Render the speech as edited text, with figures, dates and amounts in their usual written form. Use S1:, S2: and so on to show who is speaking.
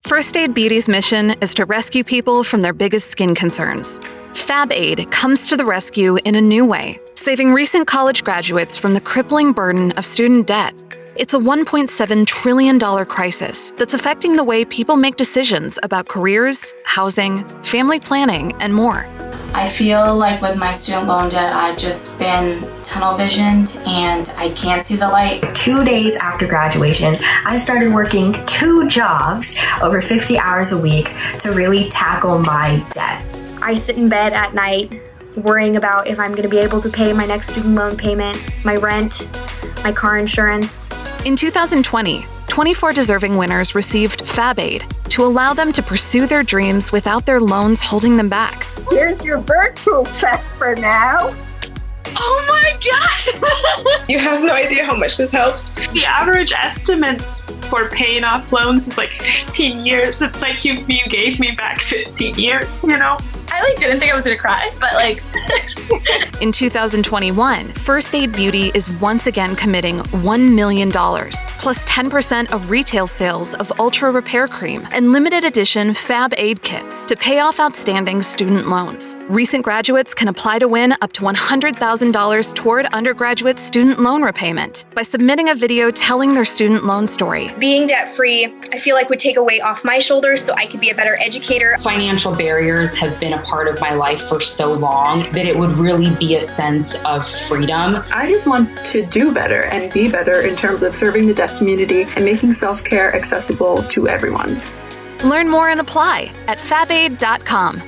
S1: First Aid Beauty's mission is to rescue people from their biggest skin concerns. FAB AID comes to the rescue in a new way, saving recent college graduates from the crippling burden of student debt. It's a $1.7 trillion crisis that's affecting the way people make decisions about careers, housing, family planning, and more.
S2: I feel like with my student loan debt, I've just been tunnel visioned and I can't see the light.
S3: 2 days after graduation, I started working 2 jobs over 50 hours a week to really tackle my debt.
S4: I sit in bed at night worrying about if I'm going to be able to pay my next student loan payment, my rent, my car insurance.
S1: In 2020, 24 deserving winners received FAB AID to allow them to pursue their dreams without their loans holding them back.
S5: Here's your virtual check for now.
S6: Oh my God!
S7: You have no idea how much this helps.
S6: The average estimates for paying off loans is like 15 years. It's like you gave me back 15 years, you know?
S8: I didn't think I was gonna cry, but
S1: In 2021, First Aid Beauty is once again committing $1 million, plus 10% of retail sales of Ultra Repair Cream and limited edition FAB AID kits to pay off outstanding student loans. Recent graduates can apply to win up to $100,000 toward undergraduate student loan repayment by submitting a video telling their student loan story.
S4: Being debt-free, I feel like would take a weight off my shoulders so I could be a better educator.
S9: Financial barriers have been a part of my life for so long that it would really be a sense of freedom.
S7: I just want to do better and be better in terms of serving the deaf community and making self-care accessible to everyone.
S1: Learn more and apply at fabaid.com.